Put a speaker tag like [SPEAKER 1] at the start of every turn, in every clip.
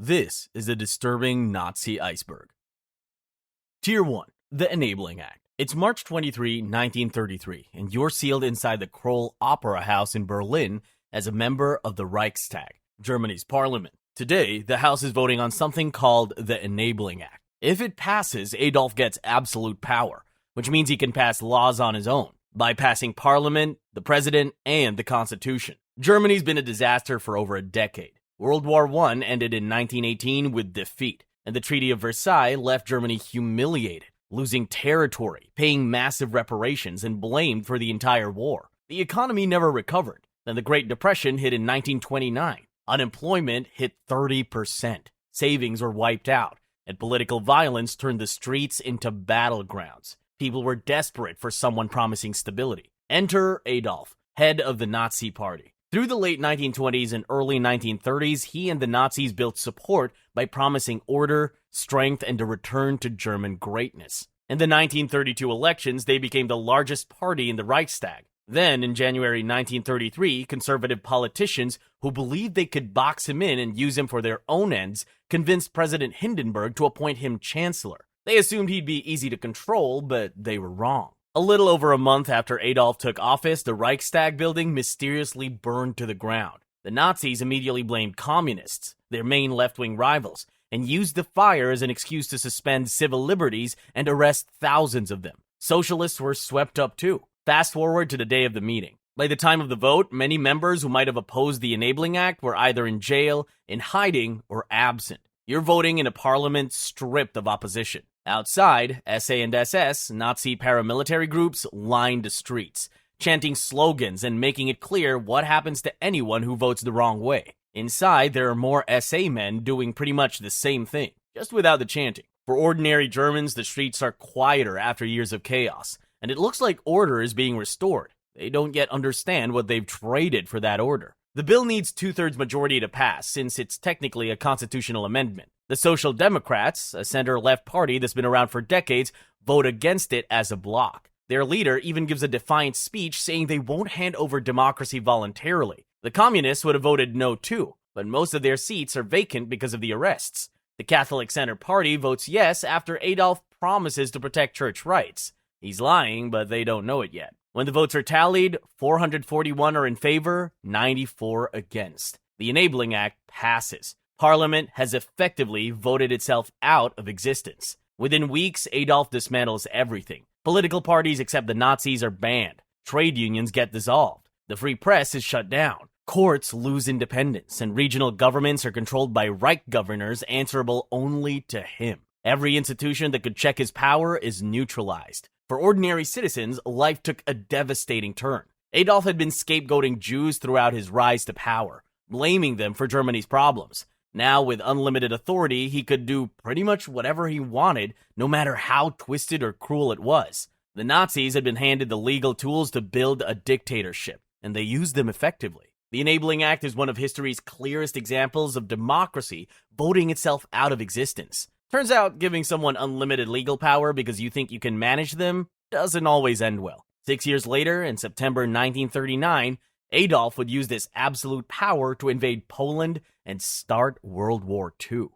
[SPEAKER 1] This is a disturbing Nazi iceberg. Tier 1. The Enabling Act. It's March 23, 1933, and you're sealed inside the Kroll Opera House in Berlin as a member of the Reichstag, Germany's parliament. Today, the House is voting on something called the Enabling Act. If it passes, Adolf gets absolute power, which means he can pass laws on his own, bypassing parliament, the president, and the constitution. Germany's been a disaster for over a decade. World War I ended in 1918 with defeat, and the Treaty of Versailles left Germany humiliated, losing territory, paying massive reparations, and blamed for the entire war. The economy never recovered. Then the Great Depression hit in 1929. Unemployment hit 30%. Savings were wiped out, and political violence turned the streets into battlegrounds. People were desperate for someone promising stability. Enter Adolf, head of the Nazi Party. Through the late 1920s and early 1930s, he and the Nazis built support by promising order, strength, and a return to German greatness. In the 1932 elections, they became the largest party in the Reichstag. Then, in January 1933, conservative politicians who believed they could box him in and use him for their own ends convinced President Hindenburg to appoint him chancellor. They assumed he'd be easy to control, but they were wrong. A little over a month after Adolf took office, the Reichstag building mysteriously burned to the ground. The Nazis immediately blamed communists, their main left-wing rivals, and used the fire as an excuse to suspend civil liberties and arrest thousands of them. Socialists were swept up too. Fast forward to the day of the meeting. By the time of the vote, many members who might have opposed the Enabling Act were either in jail, in hiding, or absent. You're voting in a parliament stripped of opposition. Outside, SA and SS, Nazi paramilitary groups, lined the streets, chanting slogans and making it clear what happens to anyone who votes the wrong way. Inside, there are more SA men doing pretty much the same thing, just without the chanting. For ordinary Germans, the streets are quieter after years of chaos, and it looks like order is being restored. They don't yet understand what they've traded for that order. The bill needs 2/3 majority to pass, since it's technically a constitutional amendment. The Social Democrats, a center-left party that's been around for decades, vote against it as a bloc. Their leader even gives a defiant speech saying they won't hand over democracy voluntarily. The Communists would have voted no too, but most of their seats are vacant because of the arrests. The Catholic Center Party votes yes after Adolf promises to protect church rights. He's lying, but they don't know it yet. When the votes are tallied, 441 are in favor, 94 against. The Enabling Act passes. Parliament has effectively voted itself out of existence. Within weeks, Adolf dismantles everything. Political parties except the Nazis are banned. Trade unions get dissolved. The free press is shut down. Courts lose independence, and regional governments are controlled by Reich governors answerable only to him. Every institution that could check his power is neutralized. For ordinary citizens, life took a devastating turn. Adolf had been scapegoating Jews throughout his rise to power, blaming them for Germany's problems. Now, with unlimited authority, he could do pretty much whatever he wanted, no matter how twisted or cruel it was. The Nazis had been handed the legal tools to build a dictatorship, and they used them effectively. The Enabling Act is one of history's clearest examples of democracy voting itself out of existence. Turns out, giving someone unlimited legal power because you think you can manage them doesn't always end well. 6 years later, in September 1939, Adolf would use this absolute power to invade Poland and start World War II.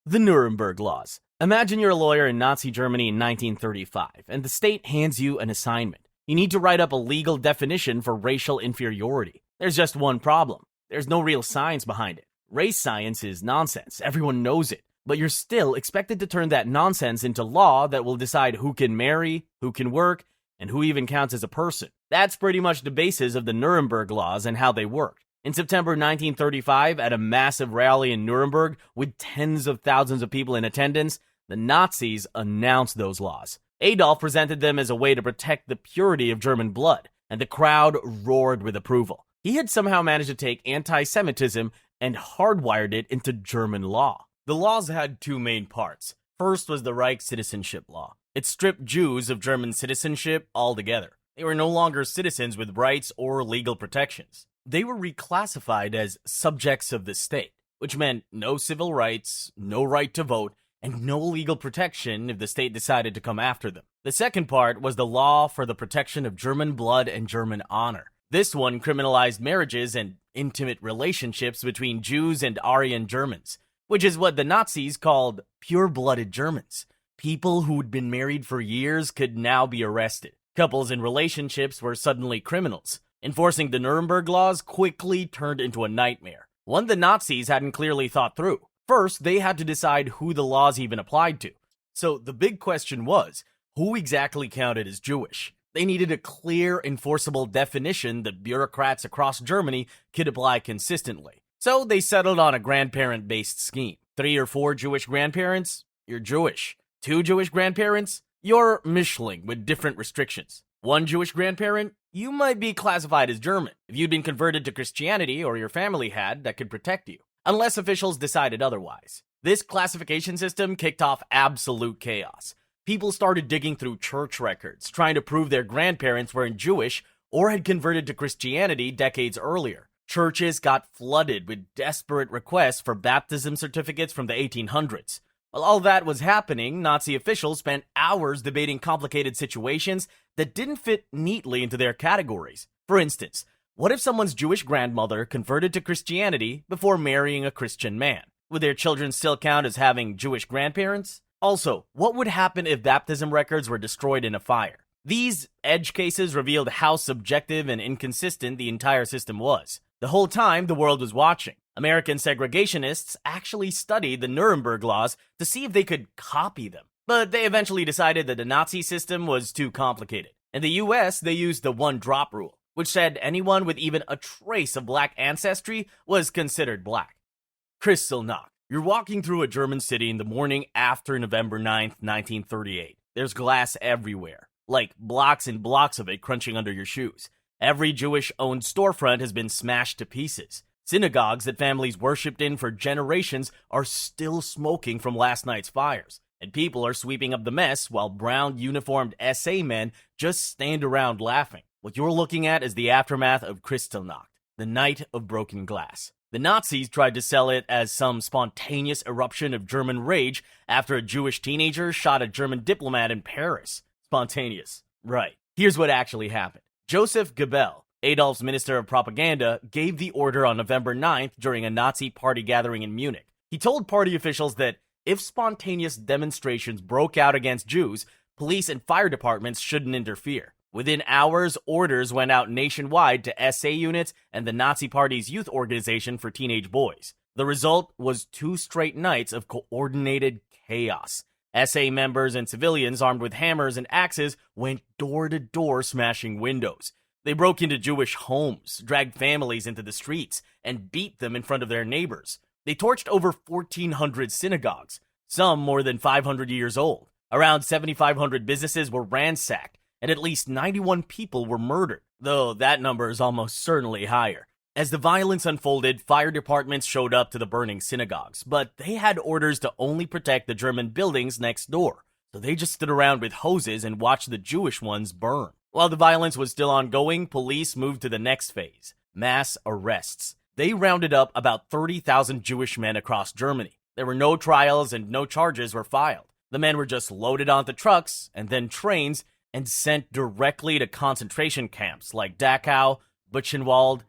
[SPEAKER 1] The Nuremberg Laws. Imagine you're a lawyer in Nazi Germany in 1935, and the state hands you an assignment. You need to write up a legal definition for racial inferiority. There's just one problem. There's no real science behind it. Race science is nonsense. Everyone knows it. But you're still expected to turn that nonsense into law that will decide who can marry, who can work, and who even counts as a person. That's pretty much the basis of the Nuremberg Laws and how they worked. In September 1935, at a massive rally in Nuremberg with tens of thousands of people in attendance, the Nazis announced those laws. Adolf presented them as a way to protect the purity of German blood, and the crowd roared with approval. He had somehow managed to take anti-Semitism and hardwired it into German law. The laws had two main parts. First was the Reich Citizenship Law. It stripped Jews of German citizenship altogether. They were no longer citizens with rights or legal protections. They were reclassified as subjects of the state, which meant no civil rights, no right to vote, and no legal protection if the state decided to come after them. The second part was the law for the protection of German blood and German honor. This one criminalized marriages and intimate relationships between Jews and Aryan Germans, which is what the Nazis called pure-blooded Germans. People who'd been married for years could now be arrested. Couples in relationships were suddenly criminals. Enforcing the Nuremberg laws quickly turned into a nightmare, one the Nazis hadn't clearly thought through. First, they had to decide who the laws even applied to. So the big question was, who exactly counted as Jewish? They needed a clear, enforceable definition that bureaucrats across Germany could apply consistently. So they settled on a grandparent-based scheme. 3 or 4 Jewish grandparents? You're Jewish. 2 Jewish grandparents? You're Mischling with different restrictions. 1 Jewish grandparent? You might be classified as German. If you'd been converted to Christianity or your family had, that could protect you, unless officials decided otherwise. This classification system kicked off absolute chaos. People started digging through church records, trying to prove their grandparents weren't Jewish or had converted to Christianity decades earlier. Churches got flooded with desperate requests for baptism certificates from the 1800s. While all that was happening, Nazi officials spent hours debating complicated situations that didn't fit neatly into their categories. For instance, what if someone's Jewish grandmother converted to Christianity before marrying a Christian man? Would their children still count as having Jewish grandparents? Also, what would happen if baptism records were destroyed in a fire? These edge cases revealed how subjective and inconsistent the entire system was. The whole time, the world was watching. American segregationists actually studied the Nuremberg laws to see if they could copy them. But they eventually decided that the Nazi system was too complicated. In the US, they used the one-drop rule, which said anyone with even a trace of black ancestry was considered black. Kristallnacht. You're walking through a German city in the morning after November 9th, 1938. There's glass everywhere, like blocks and blocks of it crunching under your shoes. Every Jewish-owned storefront has been smashed to pieces. Synagogues that families worshipped in for generations are still smoking from last night's fires. And people are sweeping up the mess while brown uniformed SA men just stand around laughing. What you're looking at is the aftermath of Kristallnacht, the night of broken glass. The Nazis tried to sell it as some spontaneous eruption of German rage after a Jewish teenager shot a German diplomat in Paris. Spontaneous. Right. Here's what actually happened. Joseph Goebbels, Adolf's Minister of Propaganda, gave the order on November 9th during a Nazi party gathering in Munich. He told party officials that if spontaneous demonstrations broke out against Jews, police and fire departments shouldn't interfere. Within hours, orders went out nationwide to SA units and the Nazi Party's youth organization for teenage boys. The result was 2 straight nights of coordinated chaos. SA members and civilians armed with hammers and axes went door to door smashing windows. They broke into Jewish homes, dragged families into the streets, and beat them in front of their neighbors. They torched over 1,400 synagogues, some more than 500 years old. Around 7,500 businesses were ransacked, and at least 91 people were murdered, though that number is almost certainly higher. As the violence unfolded, fire departments showed up to the burning synagogues, but they had orders to only protect the German buildings next door, so they just stood around with hoses and watched the Jewish ones burn. While the violence was still ongoing, police moved to the next phase, mass arrests. They rounded up about 30,000 Jewish men across Germany. There were no trials and no charges were filed. The men were just loaded onto trucks and then trains and sent directly to concentration camps like Dachau, Buchenwald,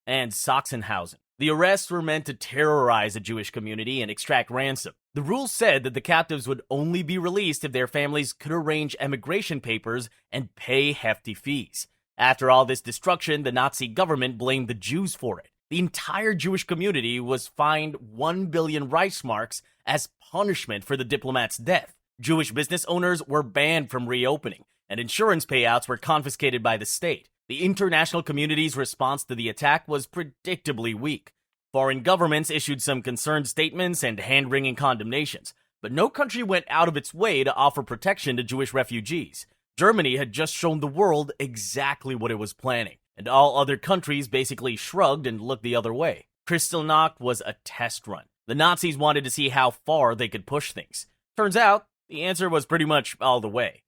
[SPEAKER 1] and Sachsenhausen. The arrests were meant to terrorize the Jewish community and extract ransom. The rules said that the captives would only be released if their families could arrange emigration papers and pay hefty fees. After all this destruction, the Nazi government blamed the Jews for it. The entire Jewish community was fined 1 billion Reichsmarks as punishment for the diplomat's death. Jewish business owners were banned from reopening, and insurance payouts were confiscated by the state. The international community's response to the attack was predictably weak. Foreign governments issued some concerned statements and hand-wringing condemnations, but no country went out of its way to offer protection to Jewish refugees. Germany had just shown the world exactly what it was planning, and all other countries basically shrugged and looked the other way. Kristallnacht was a test run. The Nazis wanted to see how far they could push things. Turns out, the answer was pretty much all the way.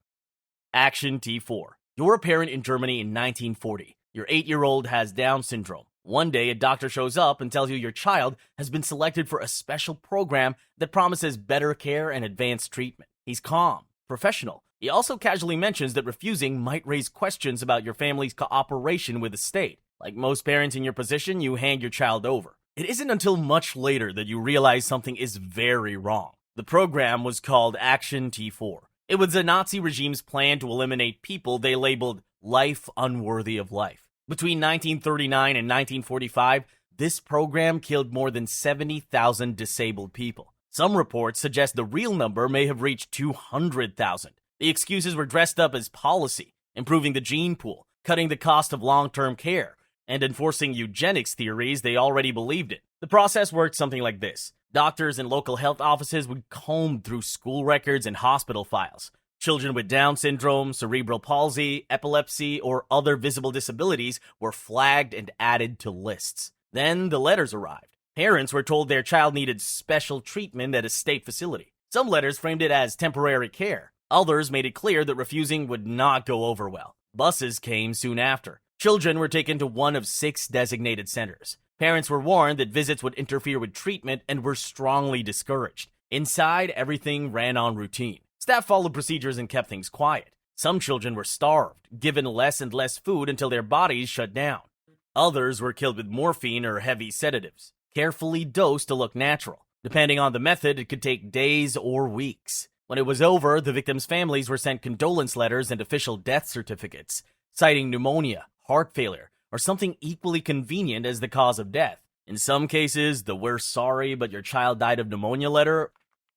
[SPEAKER 1] Action T4. You're a parent in Germany in 1940. Your 8-year-old has Down syndrome. One day, a doctor shows up and tells you your child has been selected for a special program that promises better care and advanced treatment. He's calm, professional. He also casually mentions that refusing might raise questions about your family's cooperation with the state. Like most parents in your position, you hand your child over. It isn't until much later that you realize something is very wrong. The program was called Action T4. It was the Nazi regime's plan to eliminate people they labeled life unworthy of life. Between 1939 and 1945, this program killed more than 70,000 disabled people. Some reports suggest the real number may have reached 200,000. The excuses were dressed up as policy, improving the gene pool, cutting the cost of long-term care, and enforcing eugenics theories they already believed in. The process worked something like this. Doctors and local health offices would comb through school records and hospital files. Children with Down syndrome, cerebral palsy, epilepsy, or other visible disabilities were flagged and added to lists. Then the letters arrived. Parents were told their child needed special treatment at a state facility. Some letters framed it as temporary care. Others made it clear that refusing would not go over well. Buses came soon after. Children were taken to one of 6 designated centers. Parents were warned that visits would interfere with treatment and were strongly discouraged. Inside, everything ran on routine. Staff followed procedures and kept things quiet. Some children were starved, given less and less food until their bodies shut down. Others were killed with morphine or heavy sedatives, carefully dosed to look natural. Depending on the method, it could take days or weeks. When it was over, the victims' families were sent condolence letters and official death certificates, citing pneumonia, heart failure, or something equally convenient as the cause of death. In some cases, the "we're sorry but your child died of pneumonia" letter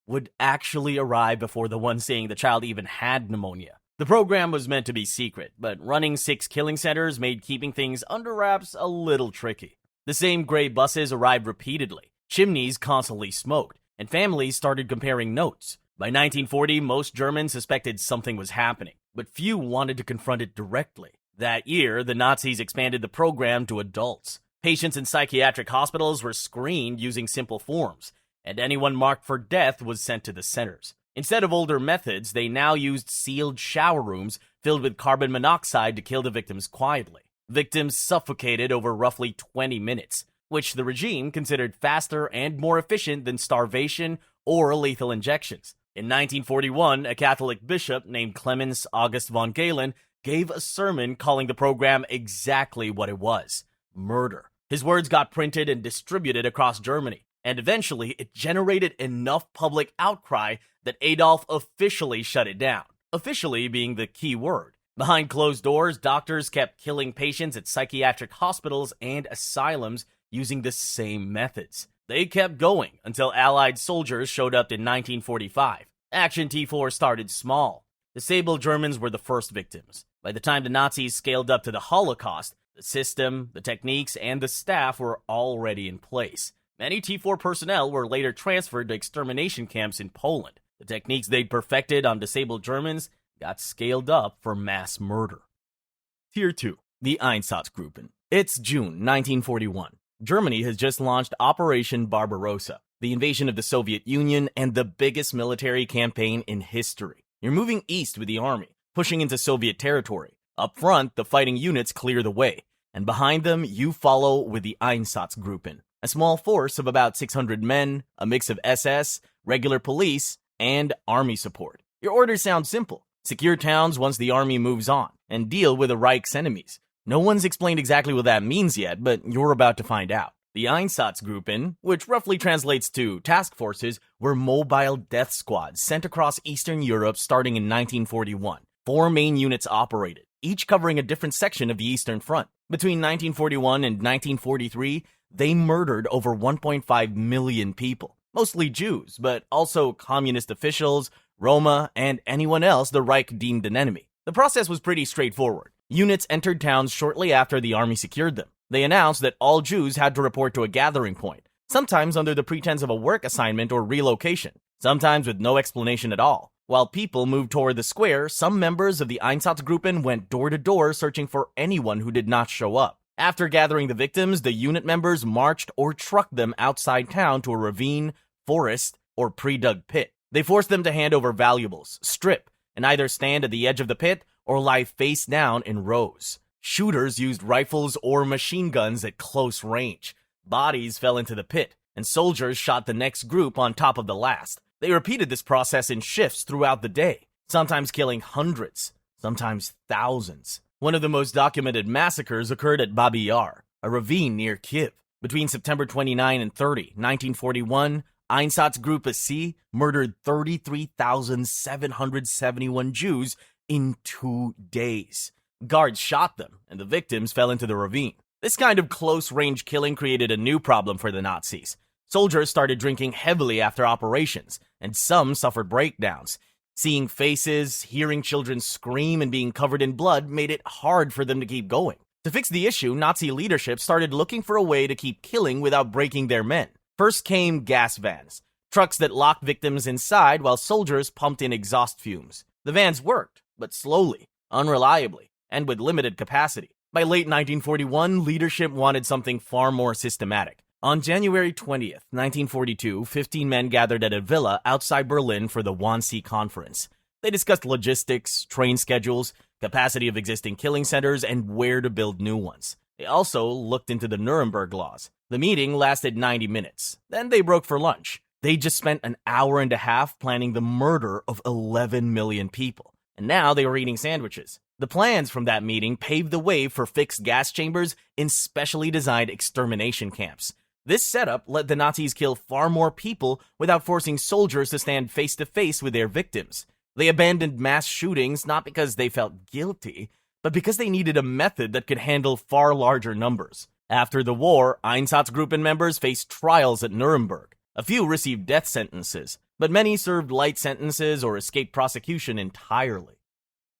[SPEAKER 1] would actually arrive before the one saying the child even had pneumonia. The program was meant to be secret, but running 6 killing centers made keeping things under wraps a little tricky. The same gray buses arrived repeatedly, chimneys constantly smoked, and families started comparing notes. By 1940, most Germans suspected something was happening, but few wanted to confront it directly. That year, the Nazis expanded the program to adults. Patients in psychiatric hospitals were screened using simple forms, and anyone marked for death was sent to the centers. Instead of older methods, they now used sealed shower rooms filled with carbon monoxide to kill the victims quietly. Victims suffocated over roughly 20 minutes, which the regime considered faster and more efficient than starvation or lethal injections. In 1941, a Catholic bishop named Clemens August von Galen gave a sermon calling the program exactly what it was: murder. His words got printed and distributed across Germany, and eventually it generated enough public outcry that Adolf officially shut it down. Officially being the key word. Behind closed doors, doctors kept killing patients at psychiatric hospitals and asylums using the same methods. They kept going until Allied soldiers showed up in 1945. Action T4 started small. Disabled Germans were the first victims. By the time the Nazis scaled up to the Holocaust, the system, the techniques, and the staff were already in place. Many T4 personnel were later transferred to extermination camps in Poland. The techniques they'd perfected on disabled Germans got scaled up for mass murder. Tier 2. The EINSATZGRUPPEN. It's June 1941. Germany has just launched Operation Barbarossa, the invasion of the Soviet Union and the biggest military campaign in history. You're moving east with the army, pushing into Soviet territory. Up front, the fighting units clear the way, and behind them, you follow with the EINSATZGRUPPEN, a small force of about 600 men, a mix of SS, regular police, and army support. Your orders sound simple. Secure towns once the army moves on, and deal with the Reich's enemies. No one's explained exactly what that means yet, but you're about to find out. The EINSATZGRUPPEN, which roughly translates to task forces, were mobile death squads sent across Eastern Europe starting in 1941. 4 main units operated, each covering a different section of the Eastern Front. Between 1941 and 1943, they murdered over 1.5 million people, mostly Jews, but also communist officials, Roma, and anyone else the Reich deemed an enemy. The process was pretty straightforward. Units entered towns shortly after the army secured them. They announced that all Jews had to report to a gathering point, sometimes under the pretense of a work assignment or relocation, sometimes with no explanation at all. While people moved toward the square, some members of the EINSATZGRUPPEN went door to door searching for anyone who did not show up. After gathering the victims, the unit members marched or trucked them outside town to a ravine, forest, or pre-dug pit. They forced them to hand over valuables, strip, and either stand at the edge of the pit or lie face down in rows. Shooters used rifles or machine guns at close range. Bodies fell into the pit, and soldiers shot the next group on top of the last. They repeated this process in shifts throughout the day, sometimes killing hundreds, sometimes thousands. One of the most documented massacres occurred at Babi Yar, a ravine near Kiev. Between September 29 and 30, 1941, EINSATZGRUPPEN murdered 33,771 Jews in 2 days. Guards shot them, and the victims fell into the ravine. This kind of close-range killing created a new problem for the Nazis. Soldiers started drinking heavily after operations, and some suffered breakdowns. Seeing faces, hearing children scream, and being covered in blood made it hard for them to keep going. To fix the issue, Nazi leadership started looking for a way to keep killing without breaking their men. First came gas vans, trucks that locked victims inside while soldiers pumped in exhaust fumes. The vans worked, but slowly, unreliably, and with limited capacity. By late 1941, leadership wanted something far more systematic. On January 20th, 1942, 15 men gathered at a villa outside Berlin for the Wannsee Conference. They discussed logistics, train schedules, capacity of existing killing centers, and where to build new ones. They also looked into the Nuremberg laws. The meeting lasted 90 minutes. Then they broke for lunch. They just spent an hour and a half planning the murder of 11 million people. And now they were eating sandwiches. The plans from that meeting paved the way for fixed gas chambers in specially designed extermination camps. This setup let the Nazis kill far more people without forcing soldiers to stand face to face with their victims. They abandoned mass shootings not because they felt guilty, but because they needed a method that could handle far larger numbers. After the war, EINSATZGRUPPEN members faced trials at Nuremberg. A few received death sentences, but many served light sentences or escaped prosecution entirely.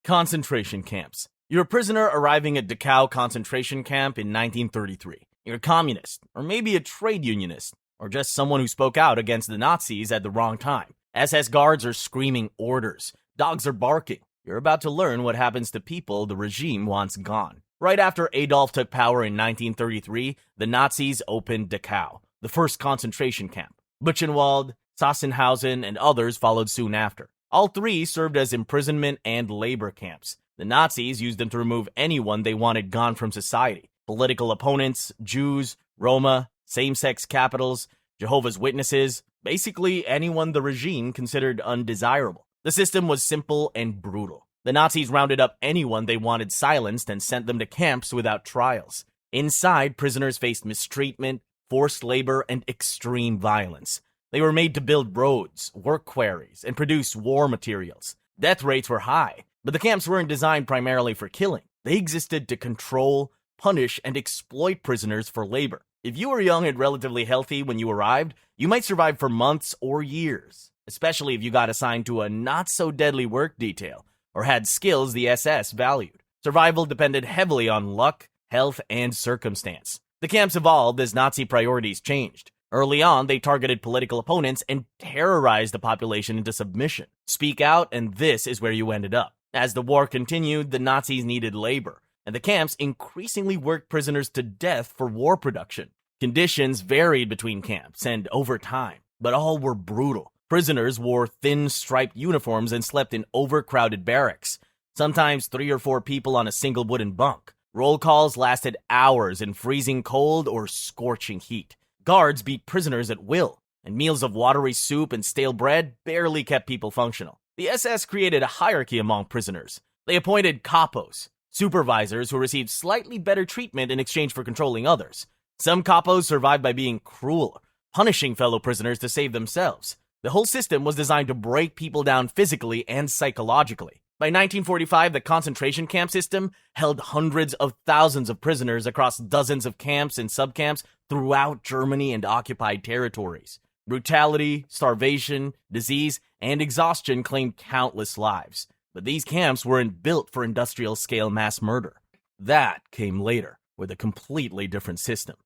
[SPEAKER 1] Concentration camps. You're a prisoner arriving at Dachau concentration camp in 1933. You're a communist, or maybe a trade unionist, or just someone who spoke out against the Nazis at the wrong time. SS guards are screaming orders. Dogs are barking. You're about to learn what happens to people the regime wants gone. Right after Adolf took power in 1933, the Nazis opened Dachau, the first concentration camp. Buchenwald, Sachsenhausen, and others followed soon after. All three served as imprisonment and labor camps. The Nazis used them to remove anyone they wanted gone from society. Political opponents, Jews, Roma, same-sex capitals, Jehovah's Witnesses, basically anyone the regime considered undesirable. The system was simple and brutal. The Nazis rounded up anyone they wanted silenced and sent them to camps without trials. Inside, prisoners faced mistreatment, forced labor, and extreme violence. They were made to build roads, work quarries, and produce war materials. Death rates were high, but the camps weren't designed primarily for killing. They existed to control, punish, and exploit prisoners for labor. If you were young and relatively healthy when you arrived, you might survive for months or years, especially if you got assigned to a not-so-deadly work detail or had skills the SS valued. Survival depended heavily on luck, health, and circumstance. The camps evolved as Nazi priorities changed. Early on, they targeted political opponents and terrorized the population into submission. Speak out, and this is where you ended up. As the war continued, the Nazis needed labor, and the camps increasingly worked prisoners to death for war production. Conditions varied between camps and over time, but all were brutal. Prisoners wore thin striped uniforms and slept in overcrowded barracks, sometimes 3 or 4 people on a single wooden bunk. Roll calls lasted hours in freezing cold or scorching heat. Guards beat prisoners at will, and meals of watery soup and stale bread barely kept people functional. The SS created a hierarchy among prisoners. They appointed capos, supervisors who received slightly better treatment in exchange for controlling others. Some capos survived by being cruel, punishing fellow prisoners to save themselves. The whole system was designed to break people down physically and psychologically. By 1945, the concentration camp system held hundreds of thousands of prisoners across dozens of camps and subcamps throughout Germany and occupied territories. Brutality, starvation, disease, and exhaustion claimed countless lives. But these camps weren't built for industrial-scale mass murder. That came later, with a completely different system.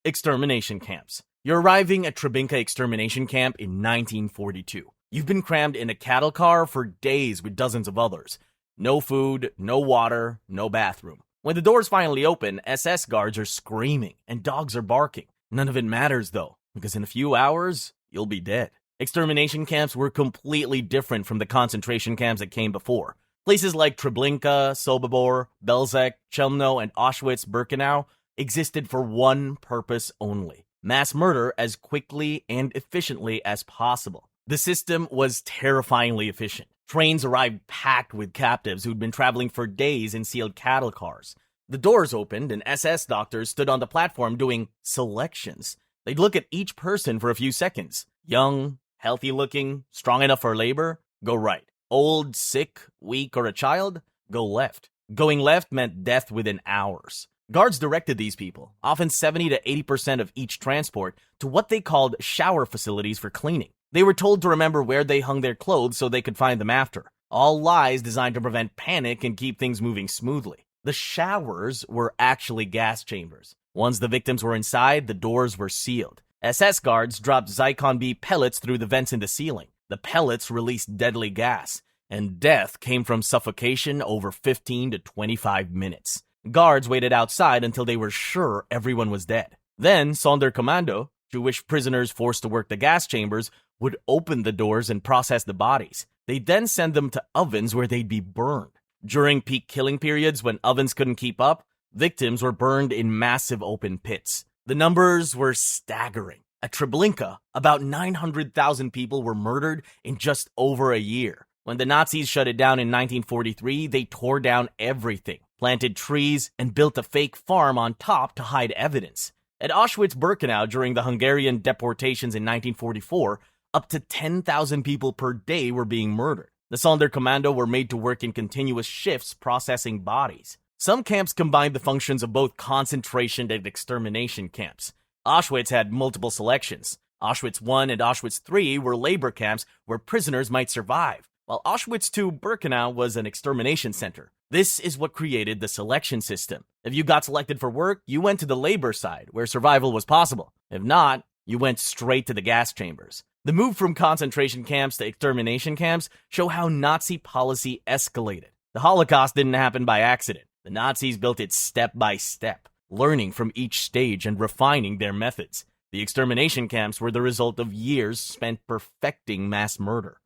[SPEAKER 1] Extermination camps. You're arriving at Treblinka extermination camp in 1942. You've been crammed in a cattle car for days with dozens of others. No food, no water, no bathroom. When the doors finally open, SS guards are screaming and dogs are barking. None of it matters though, because in a few hours, you'll be dead. Extermination camps were completely different from the concentration camps that came before. Places like Treblinka, Sobibor, Belzec, Chelmno, and Auschwitz-Birkenau existed for one purpose only: mass murder as quickly and efficiently as possible. The system was terrifyingly efficient. Trains arrived packed with captives who'd been traveling for days in sealed cattle cars. The doors opened and SS doctors stood on the platform doing selections. They'd look at each person for a few seconds. Young, healthy looking, strong enough for labor, go right. Old, sick, weak, or a child, go left. Going left meant death within hours. Guards directed these people, often 70 to 80% of each transport, to what they called shower facilities for cleaning. They were told to remember where they hung their clothes so they could find them after. All lies designed to prevent panic and keep things moving smoothly. The showers were actually gas chambers. Once the victims were inside, the doors were sealed. SS guards dropped Zyklon B pellets through the vents in the ceiling. The pellets released deadly gas, and death came from suffocation over 15 to 25 minutes. Guards waited outside until they were sure everyone was dead. Then, Sonderkommando, Jewish prisoners forced to work the gas chambers, would open the doors and process the bodies. They'd then send them to ovens where they'd be burned. During peak killing periods when ovens couldn't keep up, victims were burned in massive open pits. The numbers were staggering. At Treblinka, about 900,000 people were murdered in just over a year. When the Nazis shut it down in 1943, they tore down everything, planted trees, and built a fake farm on top to hide evidence. At Auschwitz-Birkenau during the Hungarian deportations in 1944, up to 10,000 people per day were being murdered. The Sonderkommando were made to work in continuous shifts processing bodies. Some camps combined the functions of both concentration and extermination camps. Auschwitz had multiple selections. Auschwitz I and Auschwitz III were labor camps where prisoners might survive, while Auschwitz II-Birkenau was an extermination center. This is what created the selection system. If you got selected for work, you went to the labor side, where survival was possible. If not, you went straight to the gas chambers. The move from concentration camps to extermination camps show how Nazi policy escalated. The Holocaust didn't happen by accident. The Nazis built it step by step, learning from each stage and refining their methods. The extermination camps were the result of years spent perfecting mass murder.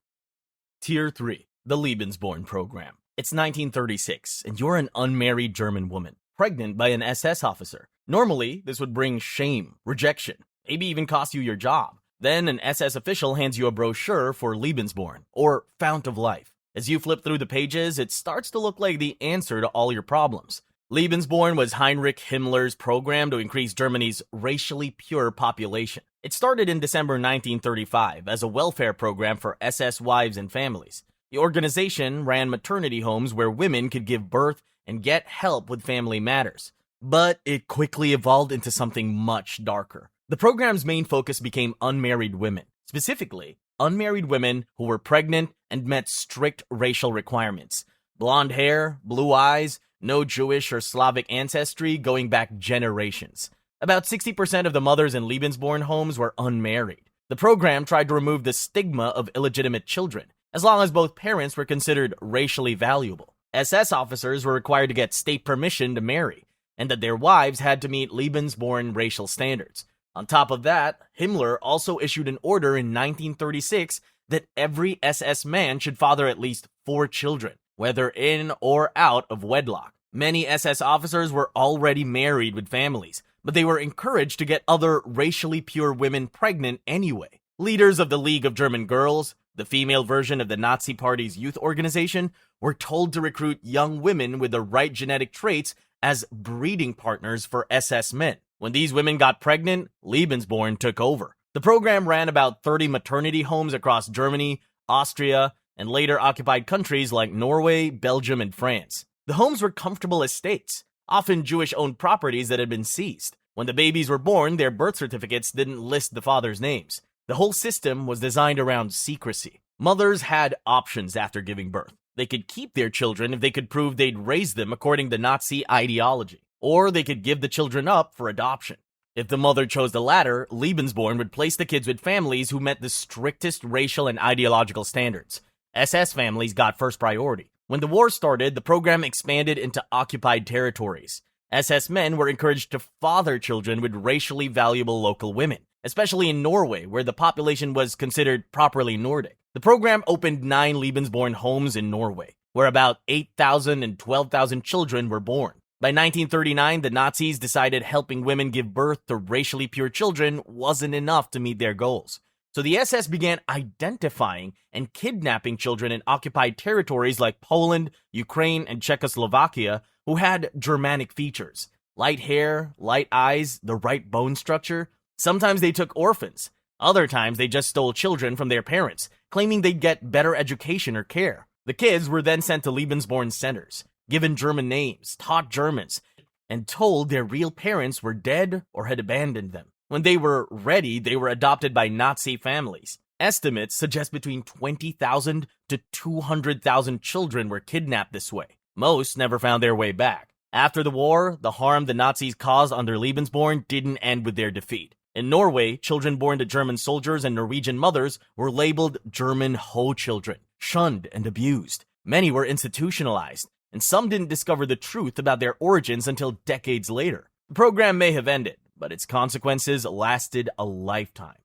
[SPEAKER 1] Tier 3, the Lebensborn program. It's 1936, and you're an unmarried German woman, pregnant by an SS officer. Normally, this would bring shame, rejection, maybe even cost you your job. Then an SS official hands you a brochure for Lebensborn, or Fount of Life. As you flip through the pages, it starts to look like the answer to all your problems. Lebensborn was Heinrich Himmler's program to increase Germany's racially pure population. It started in December 1935 as a welfare program for SS wives and families. The organization ran maternity homes where women could give birth and get help with family matters. But it quickly evolved into something much darker. The program's main focus became unmarried women, specifically unmarried women who were pregnant and met strict racial requirements. Blonde hair, blue eyes, no Jewish or Slavic ancestry going back generations. About 60% of the mothers in Lebensborn homes were unmarried. The program tried to remove the stigma of illegitimate children, as long as both parents were considered racially valuable. SS officers were required to get state permission to marry, and that their wives had to meet Lebensborn racial standards. On top of that, Himmler also issued an order in 1936 that every SS man should father at least 4 children, whether in or out of wedlock. Many SS officers were already married with families, but they were encouraged to get other racially pure women pregnant anyway. Leaders of the League of German Girls, the female version of the Nazi Party's youth organization, were told to recruit young women with the right genetic traits as breeding partners for SS men. When these women got pregnant, Lebensborn took over. The program ran about 30 maternity homes across Germany, Austria, and later occupied countries like Norway, Belgium, and France. The homes were comfortable estates, often Jewish-owned properties that had been seized. When the babies were born, their birth certificates didn't list the father's names. The whole system was designed around secrecy. Mothers had options after giving birth. They could keep their children if they could prove they'd raised them according to Nazi ideology, or they could give the children up for adoption. If the mother chose the latter, Lebensborn would place the kids with families who met the strictest racial and ideological standards. SS families got first priority. When the war started, the program expanded into occupied territories. SS men were encouraged to father children with racially valuable local women, especially in Norway, where the population was considered properly Nordic. The program opened 9 Lebensborn homes in Norway, where about 8,000 and 12,000 children were born. By 1939, the Nazis decided helping women give birth to racially pure children wasn't enough to meet their goals. So the SS began identifying and kidnapping children in occupied territories like Poland, Ukraine, and Czechoslovakia who had Germanic features. Light hair, light eyes, the right bone structure. Sometimes they took orphans. Other times they just stole children from their parents, claiming they'd get better education or care. The kids were then sent to Lebensborn centers, given German names, taught Germans, and told their real parents were dead or had abandoned them. When they were ready, they were adopted by Nazi families. Estimates suggest between 20,000 to 200,000 children were kidnapped this way. Most never found their way back. After the war, the harm the Nazis caused under Lebensborn didn't end with their defeat. In Norway, children born to German soldiers and Norwegian mothers were labeled German Ho children, shunned and abused. Many were institutionalized, and some didn't discover the truth about their origins until decades later. The program may have ended, but its consequences lasted a lifetime.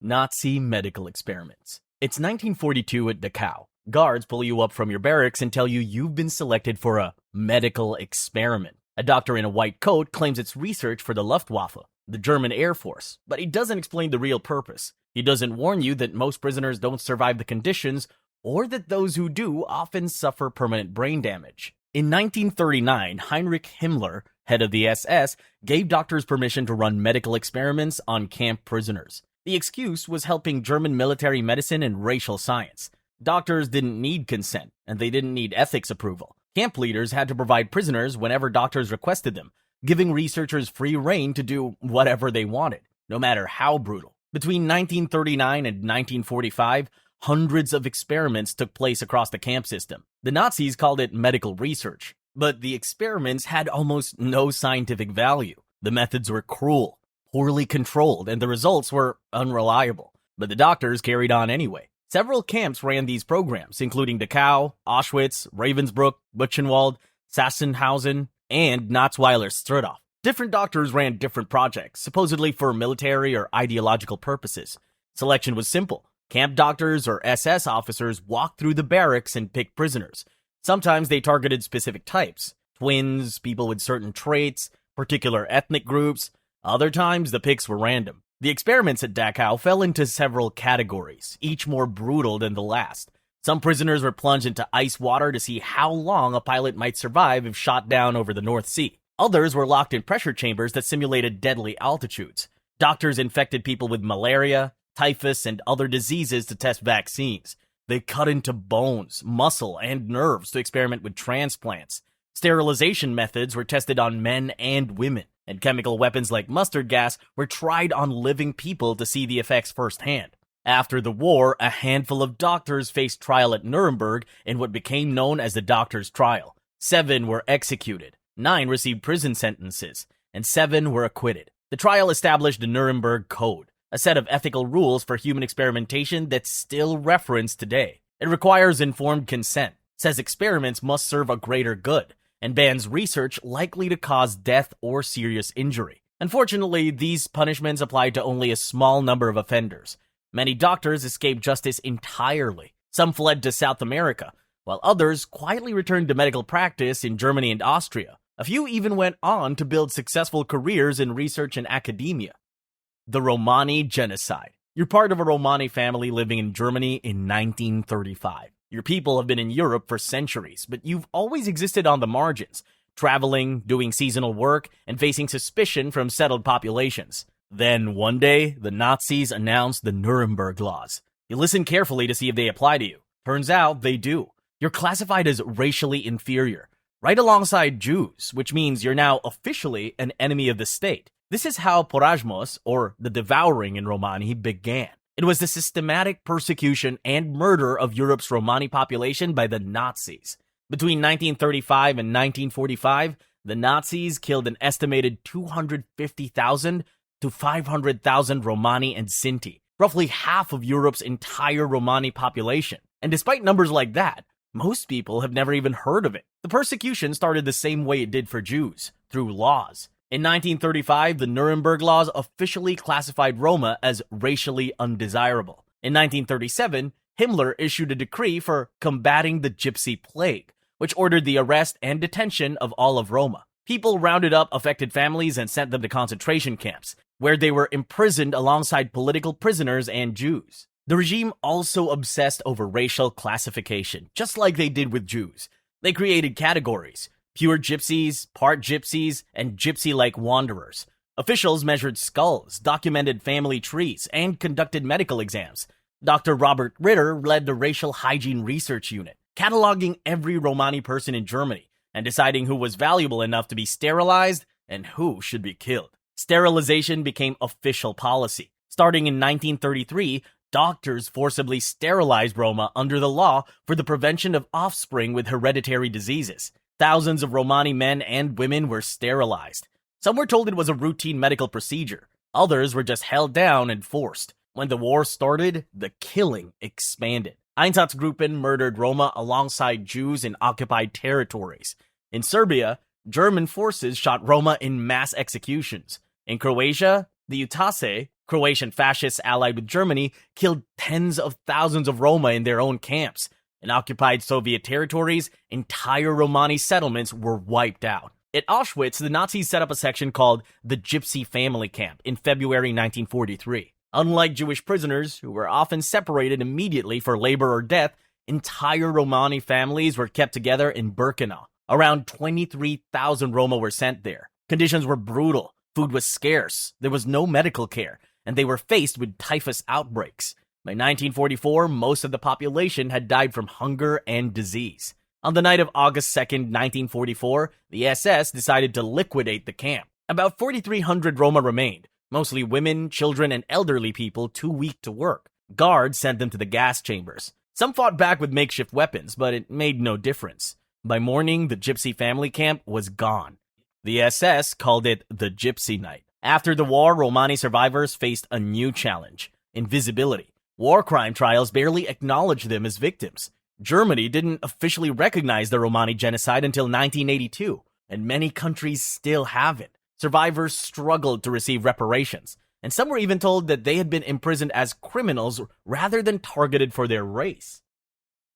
[SPEAKER 1] Nazi medical experiments. It's 1942 at Dachau. Guards pull you up from your barracks and tell you you've been selected for a medical experiment. A doctor in a white coat claims it's research for the Luftwaffe, the German Air Force, but he doesn't explain the real purpose. He doesn't warn you that most prisoners don't survive the conditions, or that those who do often suffer permanent brain damage. In 1939, Heinrich Himmler, head of the SS, gave doctors permission to run medical experiments on camp prisoners. The excuse was helping German military medicine and racial science. Doctors didn't need consent, and they didn't need ethics approval. Camp leaders had to provide prisoners whenever doctors requested them, giving researchers free rein to do whatever they wanted, no matter how brutal. Between 1939 and 1945, hundreds of experiments took place across the camp system. The Nazis called it medical research, but the experiments had almost no scientific value. The methods were cruel, poorly controlled, and the results were unreliable. But the doctors carried on anyway. Several camps ran these programs, including Dachau, Auschwitz, Ravensbrück, Buchenwald, Sachsenhausen, and Natzweiler-Strudhof. Different doctors ran different projects, supposedly for military or ideological purposes. Selection was simple. Camp doctors or SS officers walked through the barracks and picked prisoners. Sometimes they targeted specific types, twins, people with certain traits, particular ethnic groups. Other times, the picks were random. The experiments at Dachau fell into several categories, each more brutal than the last. Some prisoners were plunged into ice water to see how long a pilot might survive if shot down over the North Sea. Others were locked in pressure chambers that simulated deadly altitudes. Doctors infected people with malaria, typhus, and other diseases to test vaccines. They cut into bones, muscle, and nerves to experiment with transplants. Sterilization methods were tested on men and women, and chemical weapons like mustard gas were tried on living people to see the effects firsthand. After the war, a handful of doctors faced trial at Nuremberg in what became known as the Doctors' Trial. 7 were executed, 9 received prison sentences, and 7 were acquitted. The trial established the Nuremberg Code, a set of ethical rules for human experimentation that's still referenced today. It requires informed consent, says experiments must serve a greater good, and bans research likely to cause death or serious injury. Unfortunately, these punishments applied to only a small number of offenders. Many doctors escaped justice entirely. Some fled to South America, while others quietly returned to medical practice in Germany and Austria. A few even went on to build successful careers in research and academia. The Romani Genocide. You're part of a Romani family living in Germany in 1935. Your people have been in Europe for centuries, but you've always existed on the margins, traveling, doing seasonal work, and facing suspicion from settled populations. Then, one day, the Nazis announced the Nuremberg laws. You listen carefully to see if they apply to you. Turns out they do. You're classified as racially inferior, right alongside Jews, which means you're now officially an enemy of the state. This is how Porajmos, or the devouring in Romani, began. It was the systematic persecution and murder of Europe's Romani population by the Nazis. Between 1935 and 1945, the Nazis killed an estimated 250,000 to 500,000 Romani and Sinti, roughly half of Europe's entire Romani population. And despite numbers like that, most people have never even heard of it. The persecution started the same way it did for Jews, through laws. In 1935, the Nuremberg laws officially classified Roma as racially undesirable. In 1937, Himmler issued a decree for combating the Gypsy Plague, which ordered the arrest and detention of all of Roma. People rounded up affected families and sent them to concentration camps. where they were imprisoned alongside political prisoners and Jews. The regime also obsessed over racial classification, just like they did with Jews. They created categories: pure gypsies, part gypsies, and gypsy-like wanderers. Officials measured skulls, documented family trees, and conducted medical exams. Dr. Robert Ritter led the Racial Hygiene Research Unit, cataloging every Romani person in Germany and deciding who was valuable enough to be sterilized and who should be killed. Sterilization became official policy. Starting in 1933, doctors forcibly sterilized Roma under the law for the prevention of offspring with hereditary diseases. Thousands of Romani men and women were sterilized. Some were told it was a routine medical procedure. Others were just held down and forced. When the war started, the killing expanded. EINSATZGRUPPEN murdered Roma alongside Jews in occupied territories. In Serbia, German forces shot Roma in mass executions. In Croatia, the Ustaše, Croatian fascists allied with Germany, killed tens of thousands of Roma in their own camps. In occupied Soviet territories, entire Romani settlements were wiped out. At Auschwitz, the Nazis set up a section called the Gypsy Family Camp in February 1943. Unlike Jewish prisoners, who were often separated immediately for labor or death, entire Romani families were kept together in Birkenau. Around 23,000 Roma were sent there. Conditions were brutal, food was scarce, there was no medical care, and they were faced with typhus outbreaks. By 1944, most of the population had died from hunger and disease. On the night of August 2nd, 1944, the SS decided to liquidate the camp. About 4,300 Roma remained, mostly women, children, and elderly people too weak to work. Guards sent them to the gas chambers. Some fought back with makeshift weapons, but it made no difference. By morning, the Gypsy family camp was gone. The SS called it the Gypsy Night. After the war, Romani survivors faced a new challenge: invisibility. War crime trials barely acknowledged them as victims. Germany didn't officially recognize the Romani genocide until 1982, and many countries still haven't. Survivors struggled to receive reparations, and some were even told that they had been imprisoned as criminals rather than targeted for their race.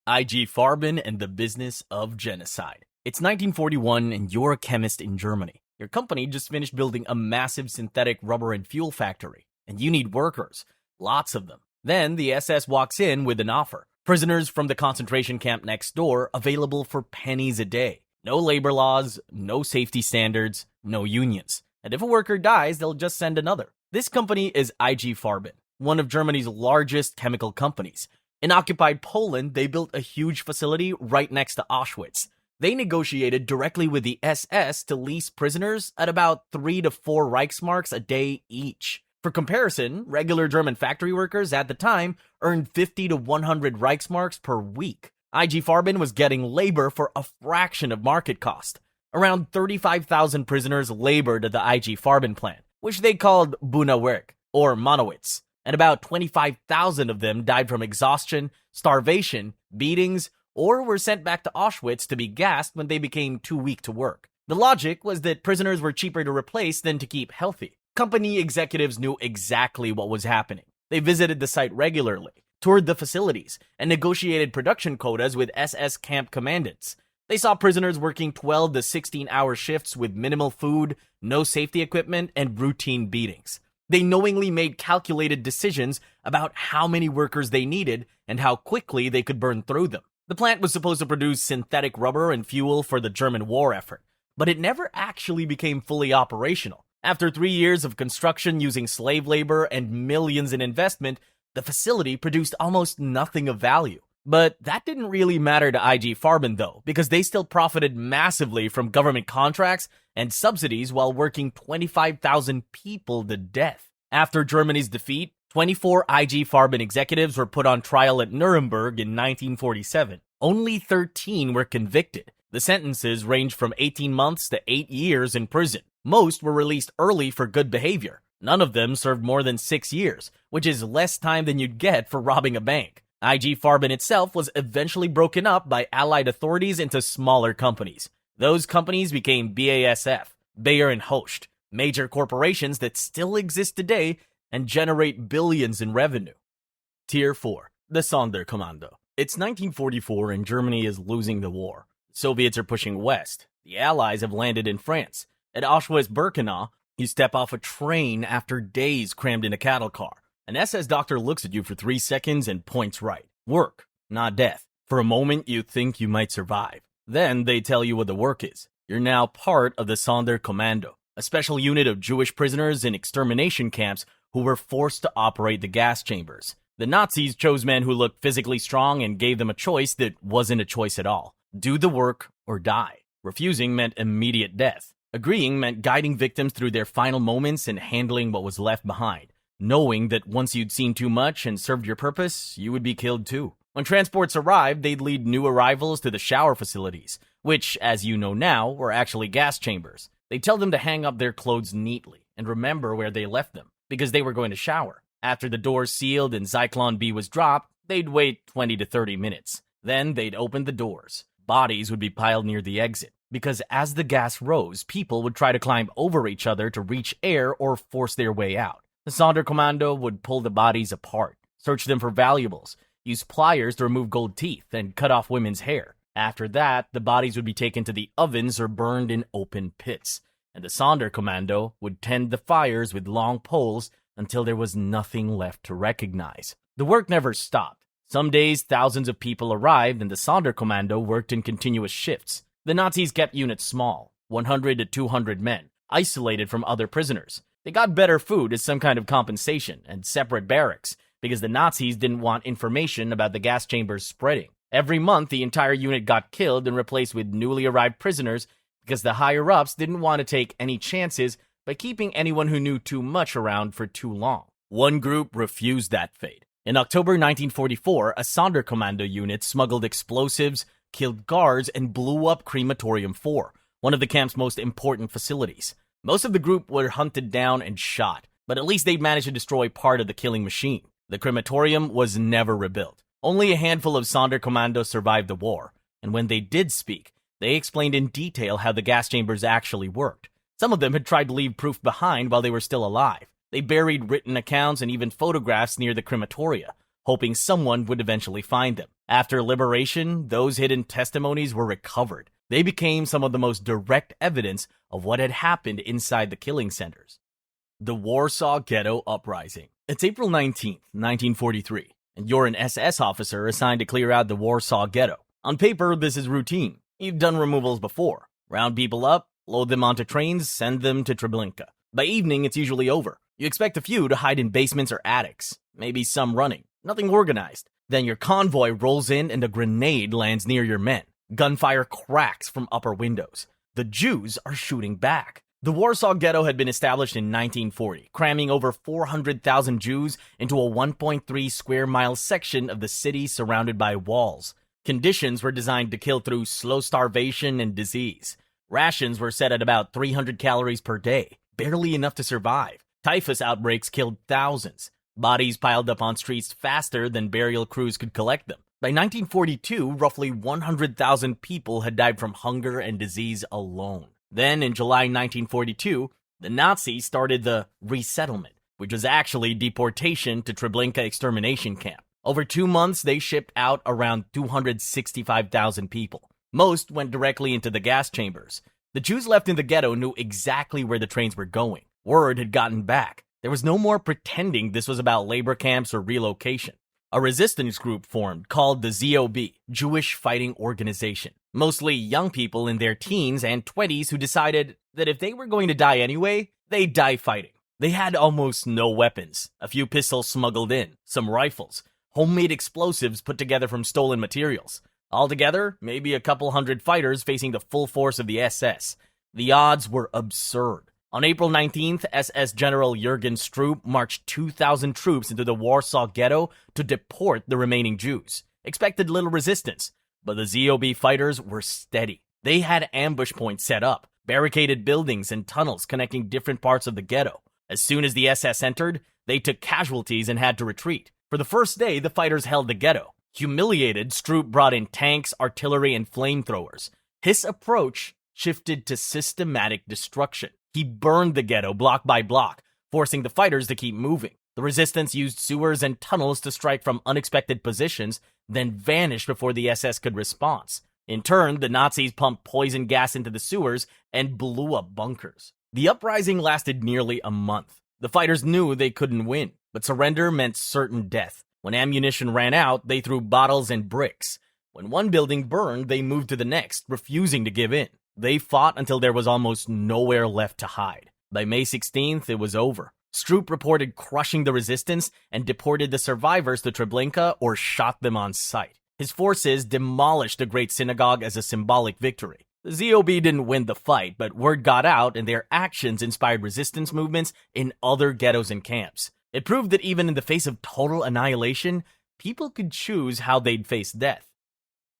[SPEAKER 1] IG Farben and the business of genocide. It's 1941 and you're a chemist in Germany. Your company just finished building a massive synthetic rubber and fuel factory, and you need workers, lots of them. Then the SS walks in with an offer. Prisoners from the concentration camp next door, available for pennies a day. No labor laws, no safety standards, no unions. And if a worker dies, they'll just send another. This company is IG Farben, one of Germany's largest chemical companies. In occupied Poland, they built a huge facility right next to Auschwitz. They negotiated directly with the SS to lease prisoners at about 3 to 4 Reichsmarks a day each. For comparison, regular German factory workers at the time earned 50 to 100 Reichsmarks per week. IG Farben was getting labor for a fraction of market cost. Around 35,000 prisoners labored at the IG Farben plant, which they called Bühnewerk, or Monowitz, and about 25,000 of them died from exhaustion, starvation, beatings, or were sent back to Auschwitz to be gassed when they became too weak to work. The logic was that prisoners were cheaper to replace than to keep healthy. Company executives knew exactly what was happening. They visited the site regularly, toured the facilities, and negotiated production quotas with SS camp commandants. They saw prisoners working 12 to 16-hour shifts with minimal food, no safety equipment, and routine beatings. They knowingly made calculated decisions about how many workers they needed and how quickly they could burn through them. The plant was supposed to produce synthetic rubber and fuel for the German war effort, but it never actually became fully operational. After 3 years of construction using slave labor and millions in investment, the facility produced almost nothing of value. But that didn't really matter to IG Farben though, because they still profited massively from government contracts and subsidies while working 25,000 people to death. After Germany's defeat, 24 IG Farben executives were put on trial at Nuremberg in 1947. Only 13 were convicted. The sentences ranged from 18 months to 8 years in prison. Most were released early for good behavior. None of them served more than 6 years, which is less time than you'd get for robbing a bank. IG Farben itself was eventually broken up by Allied authorities into smaller companies. Those companies became BASF, Bayer and Hoechst, major corporations that still exist today and generate billions in revenue. Tier 4. The Sonderkommando. It's 1944 and Germany is losing the war. Soviets are pushing west. The Allies have landed in France. At Auschwitz-Birkenau, You step off a train after days crammed in a cattle car. An SS doctor looks at you for 3 seconds and points right. Work, not death. For a moment, you think you might survive. Then they tell you what the work is. You're now part of the SONDERKOMMANDO, a special unit of Jewish prisoners in extermination camps who were forced to operate the gas chambers. The Nazis chose men who looked physically strong and gave them a choice that wasn't a choice at all. Do the work or die. Refusing meant immediate death. Agreeing meant guiding victims through their final moments and handling what was left behind, knowing that once you'd seen too much and served your purpose, you would be killed too. When transports arrived, they'd lead new arrivals to the shower facilities, which, as you know now, were actually gas chambers. They'd tell them to hang up their clothes neatly and remember where they left them, because they were going to shower. After the doors sealed and Zyklon B was dropped, they'd wait 20 to 30 minutes. Then they'd open the doors. Bodies would be piled near the exit, because as the gas rose, people would try to climb over each other to reach air or force their way out. The Sonderkommando would pull the bodies apart, search them for valuables, use pliers to remove gold teeth, and cut off women's hair. After that, the bodies would be taken to the ovens or burned in open pits, and the Sonderkommando would tend the fires with long poles until there was nothing left to recognize. The work never stopped. Some days, thousands of people arrived, and the Sonderkommando worked in continuous shifts. The Nazis kept units small, 100 to 200 men, isolated from other prisoners. They got better food as some kind of compensation and separate barracks because the Nazis didn't want information about the gas chambers spreading. Every month, the entire unit got killed and replaced with newly arrived prisoners because the higher-ups didn't want to take any chances by keeping anyone who knew too much around for too long. One group refused that fate. In October 1944, a Sonderkommando unit smuggled explosives, killed guards, and blew up Crematorium 4, one of the camp's most important facilities. Most of the group were hunted down and shot, but at least they managed to destroy part of the killing machine. The crematorium was never rebuilt. Only a handful of Sonderkommando survived the war, and when they did speak, they explained in detail how the gas chambers actually worked. Some of them had tried to leave proof behind while they were still alive. They buried written accounts and even photographs near the crematoria, hoping someone would eventually find them. After liberation, those hidden testimonies were recovered. They became some of the most direct evidence of what had happened inside the killing centers. The Warsaw Ghetto Uprising. It's April 19th, 1943, and you're an SS officer assigned to clear out the Warsaw Ghetto. On paper, this is routine. You've done removals before. Round people up, load them onto trains, send them to Treblinka. By evening, it's usually over. You expect a few to hide in basements or attics, maybe some running. Nothing organized. Then your convoy rolls in and a grenade lands near your men. Gunfire cracks from upper windows. The Jews are shooting back. The Warsaw Ghetto had been established in 1940, cramming over 400,000 Jews into a 1.3 square mile section of the city surrounded by walls. Conditions were designed to kill through slow starvation and disease. Rations were set at about 300 calories per day, barely enough to survive. Typhus outbreaks killed thousands. Bodies piled up on streets faster than burial crews could collect them. By 1942, roughly 100,000 people had died from hunger and disease alone. Then, in July 1942, the Nazis started the resettlement, which was actually deportation to Treblinka extermination camp. Over 2 months, they shipped out around 265,000 people. Most went directly into the gas chambers. The Jews left in the ghetto knew exactly where the trains were going. Word had gotten back. There was no more pretending this was about labor camps or relocation. A resistance group formed called the ZOB, Jewish Fighting Organization. Mostly young people in their teens and 20s who decided that if they were going to die anyway, they'd die fighting. They had almost no weapons. A few pistols smuggled in, some rifles, homemade explosives put together from stolen materials. Altogether, maybe a couple hundred fighters facing the full force of the SS. The odds were absurd. On April 19th, SS General Jürgen Stroop marched 2,000 troops into the Warsaw Ghetto to deport the remaining Jews. Expected little resistance, but the ZOB fighters were steady. They had ambush points set up, barricaded buildings and tunnels connecting different parts of the ghetto. As soon as the SS entered, they took casualties and had to retreat. For the first day, the fighters held the ghetto. Humiliated, Stroop brought in tanks, artillery, and flamethrowers. His approach shifted to systematic destruction. He burned the ghetto block by block, forcing the fighters to keep moving. The resistance used sewers and tunnels to strike from unexpected positions, then vanished before the SS could respond. In turn, the Nazis pumped poison gas into the sewers and blew up bunkers. The uprising lasted nearly a month. The fighters knew they couldn't win, but surrender meant certain death. When ammunition ran out, they threw bottles and bricks. When one building burned, they moved to the next, refusing to give in. They fought until there was almost nowhere left to hide. By May 16th, it was over. Stroop reported crushing the resistance and deported the survivors to Treblinka or shot them on sight. His forces demolished the Great Synagogue as a symbolic victory. The ZOB didn't win the fight, but word got out and their actions inspired resistance movements in other ghettos and camps. It proved that even in the face of total annihilation, people could choose how they'd face death.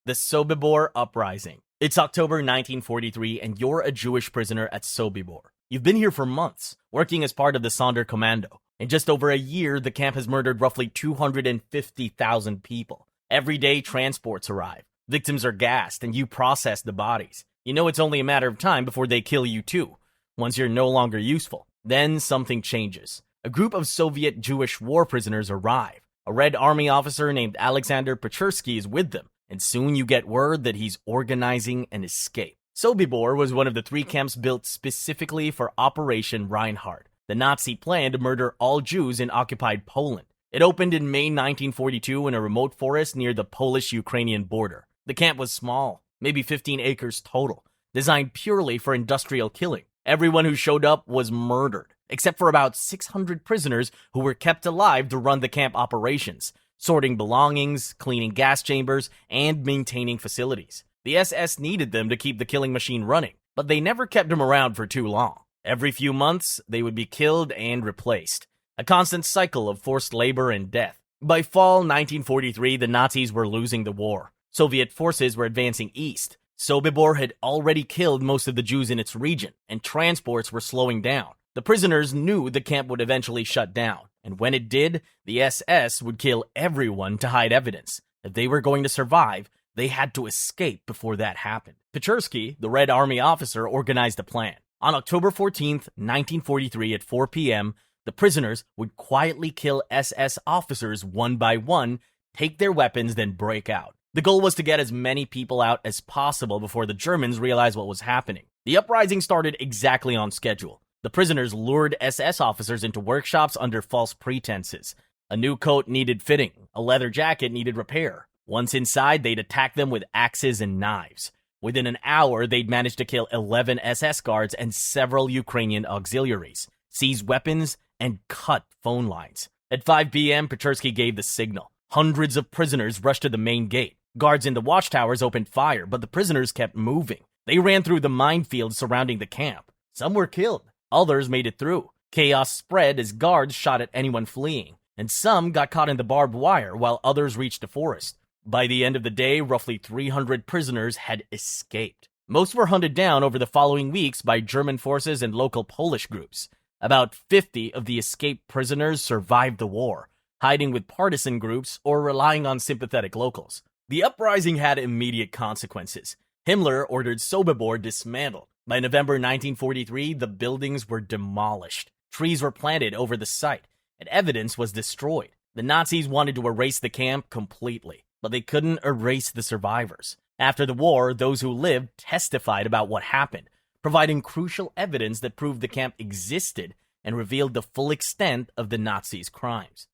[SPEAKER 1] The Sobibor Uprising. It's October 1943 and you're a Jewish prisoner at Sobibor. You've been here for months, working as part of the Sonderkommando. In just over a year, the camp has murdered roughly 250,000 people. Every day, transports arrive. Victims are gassed and you process the bodies. You know it's only a matter of time before they kill you too, once you're no longer useful. Then something changes. A group of Soviet Jewish war prisoners arrive. A Red Army officer named Alexander Pechersky is with them, and soon you get word that he's organizing an escape. Sobibor was one of the 3 camps built specifically for Operation Reinhardt, the Nazi plan to murder all Jews in occupied Poland. It opened in May 1942 in a remote forest near the Polish-Ukrainian border. The camp was small, maybe 15 acres total, designed purely for industrial killing. Everyone who showed up was murdered, except for about 600 prisoners who were kept alive to run the camp operations, sorting belongings, cleaning gas chambers, and maintaining facilities. The SS needed them to keep the killing machine running, but they never kept them around for too long. Every few months, they would be killed and replaced. A constant cycle of forced labor and death. By fall 1943, the Nazis were losing the war. Soviet forces were advancing east. Sobibor had already killed most of the Jews in its region, and transports were slowing down. The prisoners knew the camp would eventually shut down, and when it did, the SS would kill everyone to hide evidence. If they were going to survive, they had to escape before that happened. Pechersky, the Red Army officer, organized a plan. On October 14th, 1943 at 4 p.m., the prisoners would quietly kill SS officers one by one, take their weapons, then break out. The goal was to get as many people out as possible before the Germans realized what was happening. The uprising started exactly on schedule. The prisoners lured SS officers into workshops under false pretenses. A new coat needed fitting, a leather jacket needed repair. Once inside, they'd attack them with axes and knives. Within an hour, they'd managed to kill 11 SS guards and several Ukrainian auxiliaries, seize weapons, and cut phone lines. At 5 p.m., Pechersky gave the signal. Hundreds of prisoners rushed to the main gate. Guards in the watchtowers opened fire, but the prisoners kept moving. They ran through the minefields surrounding the camp. Some were killed. Others made it through. Chaos spread as guards shot at anyone fleeing, and some got caught in the barbed wire while others reached the forest. By the end of the day, roughly 300 prisoners had escaped. Most were hunted down over the following weeks by German forces and local Polish groups. About 50 of the escaped prisoners survived the war, hiding with partisan groups or relying on sympathetic locals. The uprising had immediate consequences. Himmler ordered Sobibor dismantled. By November 1943, the buildings were demolished. Trees were planted over the site, and evidence was destroyed. The Nazis wanted to erase the camp completely, but they couldn't erase the survivors. After the war, those who lived testified about what happened, providing crucial evidence that proved the camp existed and revealed the full extent of the Nazis' crimes.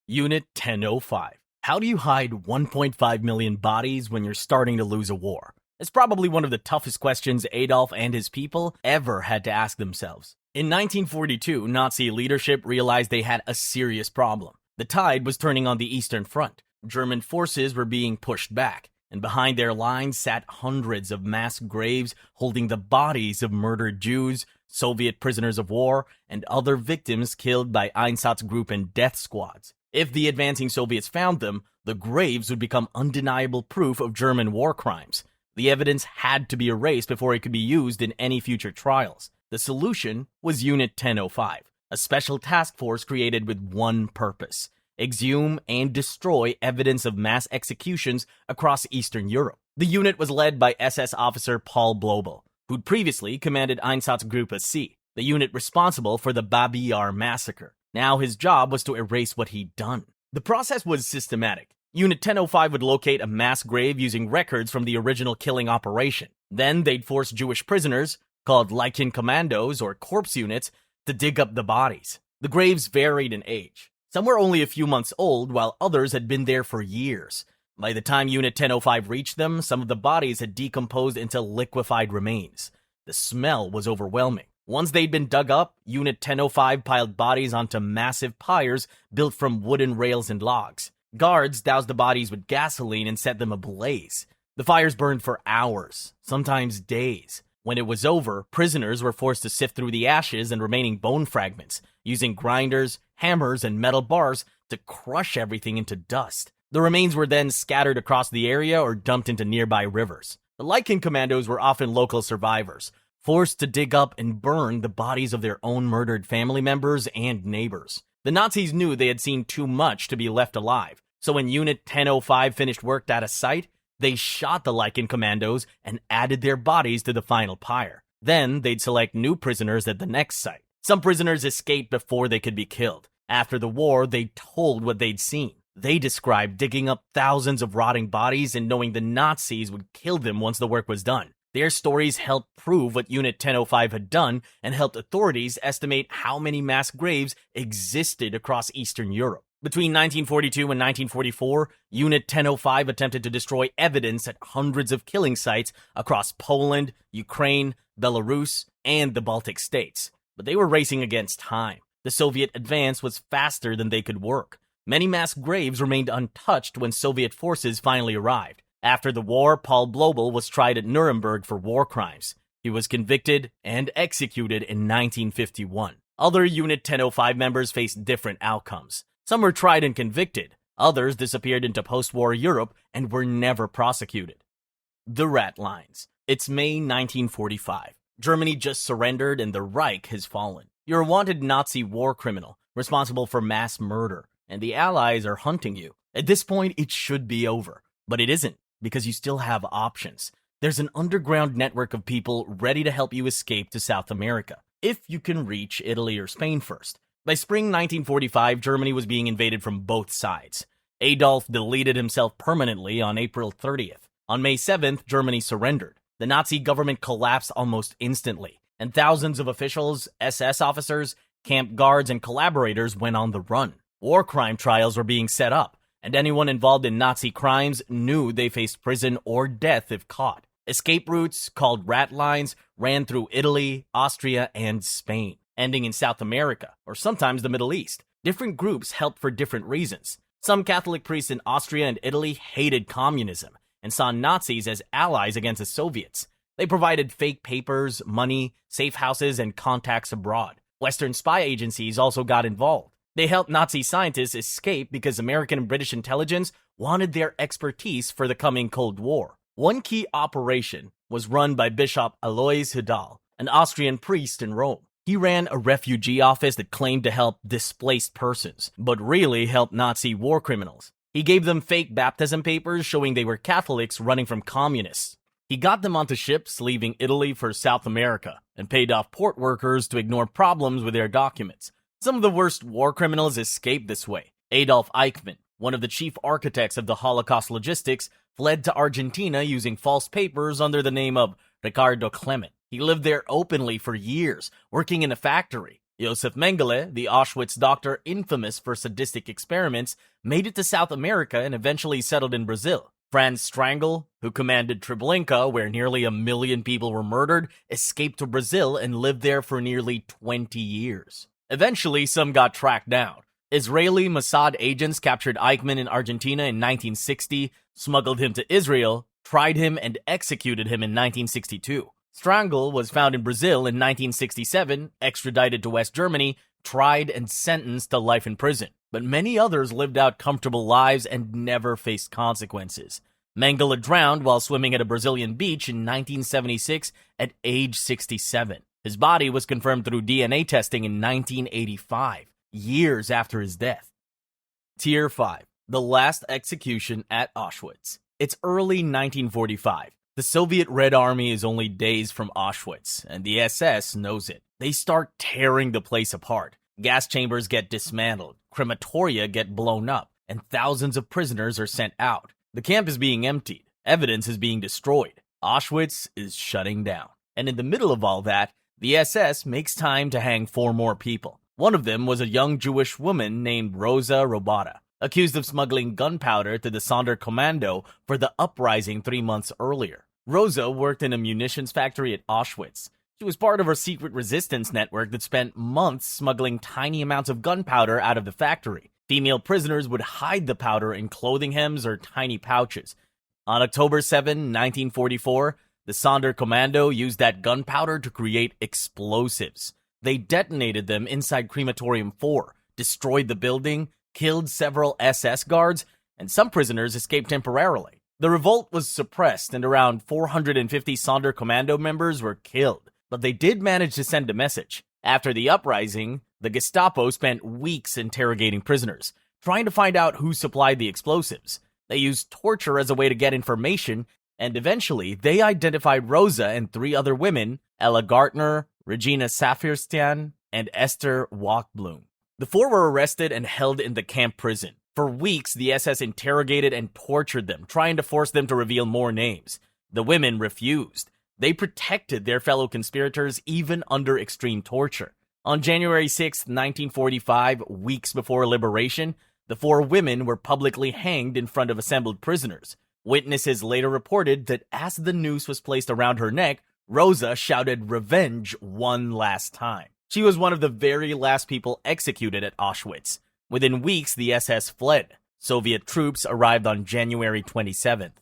[SPEAKER 1] Unit 1005. How do you hide 1.5 million bodies when you're starting to lose a war? It's probably one of the toughest questions Adolf and his people ever had to ask themselves. In 1942, Nazi leadership realized they had a serious problem. The tide was turning on the Eastern Front. German forces were being pushed back, and behind their lines sat hundreds of mass graves holding the bodies of murdered Jews, Soviet prisoners of war, and other victims killed by EINSATZGRUPPEN death squads. If the advancing Soviets found them, the graves would become undeniable proof of German war crimes. The evidence had to be erased before it could be used in any future trials. The solution was Unit 1005, a special task force created with one purpose: exhume and destroy evidence of mass executions across Eastern Europe. The unit was led by SS officer Paul Blobel, who'd previously commanded Einsatzgruppe C, the unit responsible for the Babi Yar massacre. Now his job was to erase what he'd done. The process was systematic. Unit 1005 would locate a mass grave using records from the original killing operation. Then they'd force Jewish prisoners, called Leichenkommandos or corpse units, to dig up the bodies. The graves varied in age. Some were only a few months old, while others had been there for years. By the time Unit 1005 reached them, some of the bodies had decomposed into liquefied remains. The smell was overwhelming. Once they'd been dug up, Unit 1005 piled bodies onto massive pyres built from wooden rails and logs. Guards doused the bodies with gasoline and set them ablaze. The fires burned for hours, sometimes days. When it was over, prisoners were forced to sift through the ashes and remaining bone fragments, using grinders, hammers, and metal bars to crush everything into dust. The remains were then scattered across the area or dumped into nearby rivers. The Leichenkommandos were often local survivors, forced to dig up and burn the bodies of their own murdered family members and neighbors. The Nazis knew they had seen too much to be left alive, so when Unit 1005 finished work at a site, they shot the Leichenkommandos and added their bodies to the final pyre. Then they'd select new prisoners at the next site. Some prisoners escaped before they could be killed. After the war, they told what they'd seen. They described digging up thousands of rotting bodies and knowing the Nazis would kill them once the work was done. Their stories helped prove what Unit 1005 had done and helped authorities estimate how many mass graves existed across Eastern Europe. Between 1942 and 1944, Unit 1005 attempted to destroy evidence at hundreds of killing sites across Poland, Ukraine, Belarus, and the Baltic states. But they were racing against time. The Soviet advance was faster than they could work. Many mass graves remained untouched when Soviet forces finally arrived. After the war, Paul Blobel was tried at Nuremberg for war crimes. He was convicted and executed in 1951. Other Unit 1005 members faced different outcomes. Some were tried and convicted. Others disappeared into post-war Europe and were never prosecuted. The Ratlines. It's May 1945. Germany just surrendered and the Reich has fallen. You're a wanted Nazi war criminal, responsible for mass murder, and the Allies are hunting you. At this point, it should be over. But it isn't, because you still have options. There's an underground network of people ready to help you escape to South America, if you can reach Italy or Spain first. By spring 1945, Germany was being invaded from both sides. Adolf deleted himself permanently on April 30th. On May 7th, Germany surrendered. The Nazi government collapsed almost instantly, and thousands of officials, SS officers, camp guards, and collaborators went on the run. War crime trials were being set up, and anyone involved in Nazi crimes knew they faced prison or death if caught. Escape routes, called ratlines, ran through Italy, Austria, and Spain, ending in South America, or sometimes the Middle East. Different groups helped for different reasons. Some Catholic priests in Austria and Italy hated communism and saw Nazis as allies against the Soviets. They provided fake papers, money, safe houses, and contacts abroad. Western spy agencies also got involved. They helped Nazi scientists escape because American and British intelligence wanted their expertise for the coming Cold War. One key operation was run by Bishop Alois Hudal, an Austrian priest in Rome. He ran a refugee office that claimed to help displaced persons, but really helped Nazi war criminals. He gave them fake baptism papers showing they were Catholics running from communists. He got them onto ships leaving Italy for South America and paid off port workers to ignore problems with their documents. Some of the worst war criminals escaped this way. Adolf Eichmann, one of the chief architects of the Holocaust logistics, fled to Argentina using false papers under the name of Ricardo Klement. He lived there openly for years, working in a factory. Josef Mengele, the Auschwitz doctor infamous for sadistic experiments, made it to South America and eventually settled in Brazil. Franz Strangl, who commanded Treblinka, where nearly 1 million people were murdered, escaped to Brazil and lived there for nearly 20 years. Eventually, some got tracked down. Israeli Mossad agents captured Eichmann in Argentina in 1960, smuggled him to Israel, tried him, and executed him in 1962. Strangl was found in Brazil in 1967, extradited to West Germany, tried and sentenced to life in prison. But many others lived out comfortable lives and never faced consequences. Mengele drowned while swimming at a Brazilian beach in 1976 at age 67. His body was confirmed through DNA testing in 1985, years after his death. Tier 5. The last execution at Auschwitz. It's early 1945. The Soviet Red Army is only days from Auschwitz, and the SS knows it. They start tearing the place apart. Gas chambers get dismantled, crematoria get blown up, and thousands of prisoners are sent out. The camp is being emptied. Evidence is being destroyed. Auschwitz is shutting down. And in the middle of all that, the SS makes time to hang 4 more people. One of them was a young Jewish woman named Rosa Robata, accused of smuggling gunpowder to the Sonderkommando for the uprising 3 months earlier. Rosa worked in a munitions factory at Auschwitz. She was part of a secret resistance network that spent months smuggling tiny amounts of gunpowder out of the factory. Female prisoners would hide the powder in clothing hems or tiny pouches. On October 7, 1944, the Sonderkommando used that gunpowder to create explosives. They detonated them inside Crematorium 4, destroyed the building, killed several SS guards, and some prisoners escaped temporarily. The revolt was suppressed and around 450 Sonderkommando members were killed, but they did manage to send a message. After the uprising, the Gestapo spent weeks interrogating prisoners, trying to find out who supplied the explosives. They used torture as a way to get information, and eventually they identified Rosa and 3 other women, Ella Gartner, Regina Safirstian, and Esther Walkblum. The 4 were arrested and held in the camp prison. For weeks, the SS interrogated and tortured them, trying to force them to reveal more names. The women refused. They protected their fellow conspirators even under extreme torture. On January 6, 1945, weeks before liberation, the 4 women were publicly hanged in front of assembled prisoners. Witnesses later reported that as the noose was placed around her neck, Rosa shouted revenge one last time. She was one of the very last people executed at Auschwitz. Within weeks, the SS fled. Soviet troops arrived on January 27th.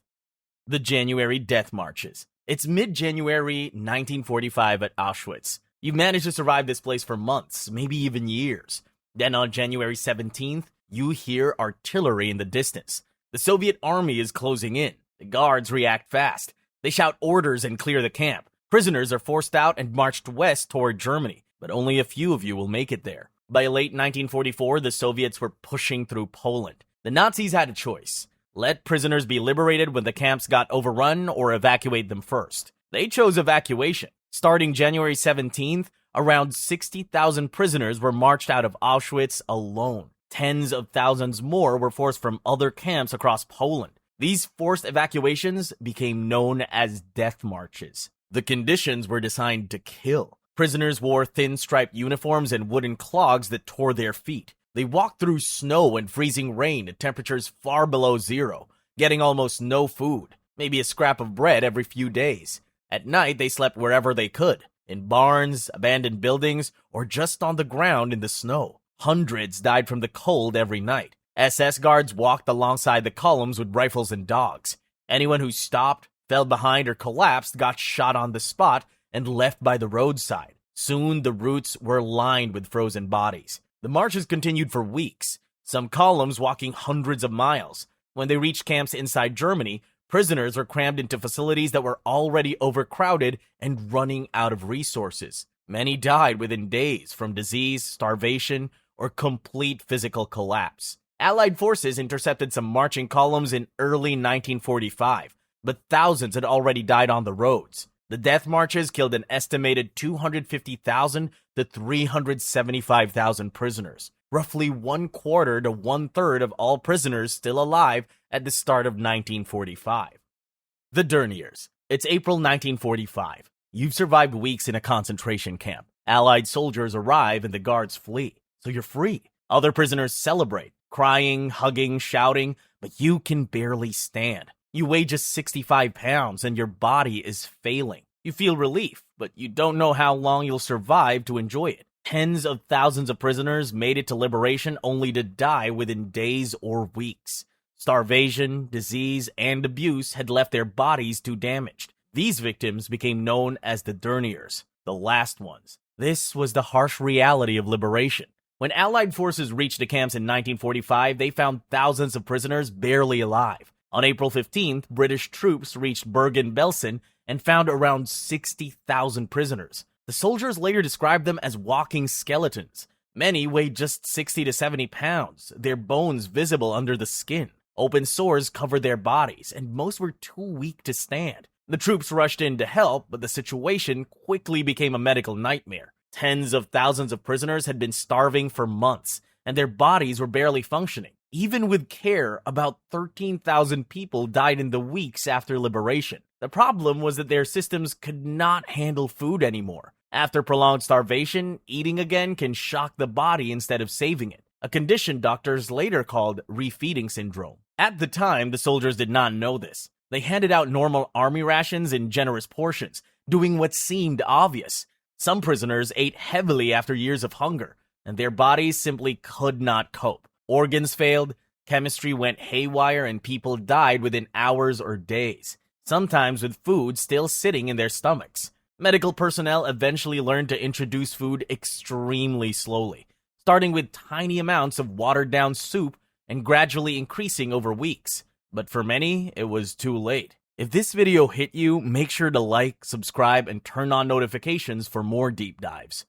[SPEAKER 1] The January Death Marches. It's mid-January 1945 at Auschwitz. You've managed to survive this place for months, maybe even years. Then on January 17th, you hear artillery in the distance. The Soviet army is closing in. The guards react fast. They shout orders and clear the camp. Prisoners are forced out and marched west toward Germany, but only a few of you will make it there. By late 1944, the Soviets were pushing through Poland. The Nazis had a choice. Let prisoners be liberated when the camps got overrun or evacuate them first. They chose evacuation. Starting January 17th, around 60,000 prisoners were marched out of Auschwitz alone. Tens of thousands more were forced from other camps across Poland. These forced evacuations became known as death marches. The conditions were designed to kill. Prisoners wore thin striped uniforms and wooden clogs that tore their feet. They walked through snow and freezing rain at temperatures far below zero, getting almost no food, maybe a scrap of bread every few days. At night, they slept wherever they could, in barns, abandoned buildings, or just on the ground in the snow. Hundreds died from the cold every night. SS guards walked alongside the columns with rifles and dogs. Anyone who stopped, fell behind, or collapsed got shot on the spot and left by the roadside. Soon the routes were lined with frozen bodies. The marches continued for weeks, some columns walking hundreds of miles. When they reached camps inside Germany, prisoners were crammed into facilities that were already overcrowded and running out of resources. Many died within days from disease, starvation, or complete physical collapse. Allied forces intercepted some marching columns in early 1945, but thousands had already died on the roads. The death marches killed an estimated 250,000 to 375,000 prisoners, roughly 1/4 to 1/3 of all prisoners still alive at the start of 1945. The Derniers. It's April 1945. You've survived weeks in a concentration camp. Allied soldiers arrive and the guards flee, so you're free. Other prisoners celebrate, crying, hugging, shouting, but you can barely stand. You weigh just 65 pounds and your body is failing. You feel relief, but you don't know how long you'll survive to enjoy it. Tens of thousands of prisoners made it to liberation only to die within days or weeks. Starvation, disease, and abuse had left their bodies too damaged. These victims became known as the Derniers, the last ones. This was the harsh reality of liberation. When Allied forces reached the camps in 1945, they found thousands of prisoners barely alive. On April 15th, British troops reached Bergen-Belsen and found around 60,000 prisoners. The soldiers later described them as walking skeletons. Many weighed just 60 to 70 pounds, their bones visible under the skin. Open sores covered their bodies, and most were too weak to stand. The troops rushed in to help, but the situation quickly became a medical nightmare. Tens of thousands of prisoners had been starving for months, and their bodies were barely functioning. Even with care, about 13,000 people died in the weeks after liberation. The problem was that their systems could not handle food anymore. After prolonged starvation, eating again can shock the body instead of saving it, a condition doctors later called refeeding syndrome. At the time, the soldiers did not know this. They handed out normal army rations in generous portions, doing what seemed obvious. Some prisoners ate heavily after years of hunger, and their bodies simply could not cope. Organs failed, chemistry went haywire, and people died within hours or days, sometimes with food still sitting in their stomachs. Medical personnel eventually learned to introduce food extremely slowly, starting with tiny amounts of watered-down soup and gradually increasing over weeks. But for many, it was too late. If this video hit you, make sure to like, subscribe, and turn on notifications for more deep dives.